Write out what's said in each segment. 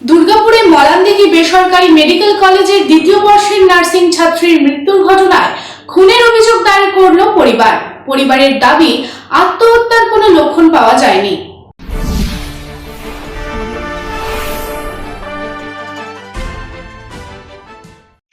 দুর্গাপুরে মলানদিঘি বেসরকারি মেডিকেল কলেজের দ্বিতীয় বর্ষের নার্সিং ছাত্রীর মৃত্যুর ঘটনায় খুনের অভিযোগ দায়ের করল পরিবার। পরিবারের দাবি, আত্মহত্যার কোনো লক্ষণ পাওয়া যায়নি।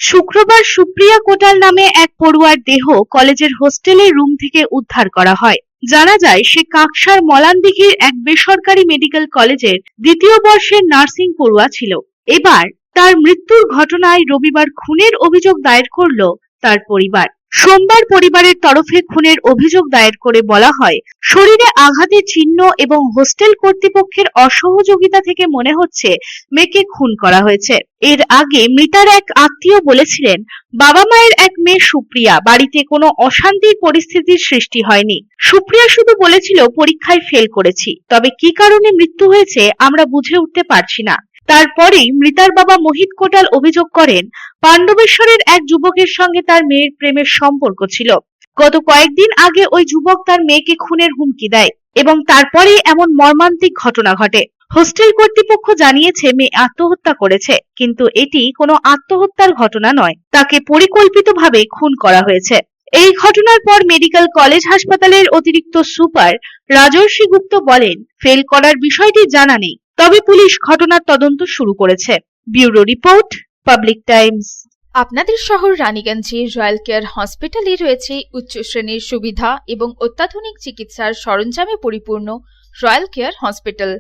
শুক্রবার সুপ্রিয়া কোটাল নামে এক পড়ুয়ার দেহ কলেজের হোস্টেলের রুম থেকে উদ্ধার করা হয়। জানা যায় সে কাকসার মলানদিঘির এক বেসরকারি মেডিকেল কলেজের দ্বিতীয় বর্ষের নার্সিং পড়ুয়া ছিল। এবার তার মৃত্যুর ঘটনায় রবিবার খুনের অভিযোগ দায়ের করল তার পরিবার। সোমবার পরিবারের তরফে খুনের অভিযোগ দায়ের করে বলা হয়, শরীরে আঘাতের চিহ্ন এবং হোস্টেল কর্তৃপক্ষের অসহযোগিতা থেকে মনে হচ্ছে মেয়েকে খুন করা হয়েছে। এর আগে মৃতার এক আত্মীয় বলেছিলেন, বাবা মায়ের এক মেয়ে সুপ্রিয়া, বাড়িতে কোনো অশান্তির পরিস্থিতির সৃষ্টি হয়নি। সুপ্রিয়া শুধু বলেছিল পরীক্ষায় ফেল করেছি, তবে কি কারণে মৃত্যু হয়েছে আমরা বুঝে উঠতে পারছি না। তারপরেই মৃতার বাবা মোহিত কোটাল অভিযোগ করেন, পাণ্ডবেশ্বরের এক যুবকের সঙ্গে তার মেয়ের প্রেমের সম্পর্ক ছিল। গত কয়েকদিন আগে ওই যুবক তার মেয়েকে খুনের হুমকি দেয় এবং তারপরেই এমন মর্মান্তিক ঘটনা ঘটে। হোস্টেল কর্তৃপক্ষ জানিয়েছে মেয়ে আত্মহত্যা করেছে, কিন্তু এটি কোনো আত্মহত্যার ঘটনা নয়, তাকে পরিকল্পিতভাবে খুন করা হয়েছে। এই ঘটনার পর মেডিকেল কলেজ হাসপাতালের অতিরিক্ত সুপার রাজর্ষি গুপ্ত বলেন, ফেল করার বিষয়টি জানা নেই, তবে পুলিশ ঘটনার তদন্ত শুরু করেছে। Bureau report, public Times. আপনাদের শহর রানীগঞ্জে রয়্যাল কেয়ার হসপিটালে রয়েছে উচ্চ শ্রেণীর সুবিধা এবং অত্যাধুনিক চিকিৎসার সরঞ্জামে পরিপূর্ণ রয়্যাল কেয়ার হসপিটাল,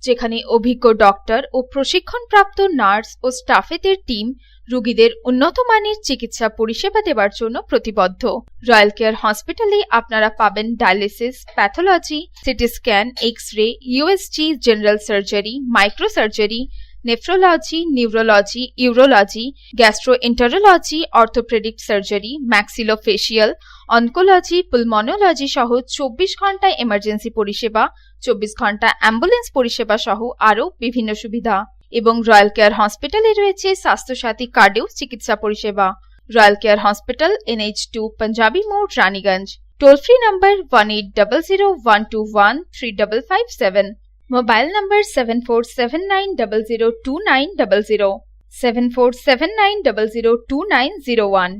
যেখানে অভিজ্ঞ ডক্টর ও প্রশিক্ষণপ্রাপ্ত নার্স ও স্টাফেদের টিম রোগীদের উন্নত মানের চিকিৎসা পরিষেবা দেওয়ার জন্য প্রতিবদ্ধ। রয়্যাল কেয়ার হসপিটালে আপনারা পাবেন dialysis, pathology, CT scan, X-ray, USG, general surgery, microsurgery, nephrology, neurology, urology, gastroenterology, orthopaedic surgery, maxillofacial, oncology, pulmonology সহ 24 ঘন্টা এমার্জেন্সি পরিষেবা, 24 ঘন্টা অ্যাম্বুলেন্স পরিষেবা সহ আরও বিভিন্ন সুবিধা। এবং রয়্যাল কেয়ার হসপিটালে রয়েছে স্বাস্থ্যসাথী কার্ডেও চিকিৎসা পরিষেবা। Royal care hospital, NH2 panjabi মোড়, Raniganj. Toll free number 180012213557। Mobile number 7479002900, 7479002901,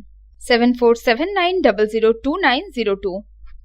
7479002902।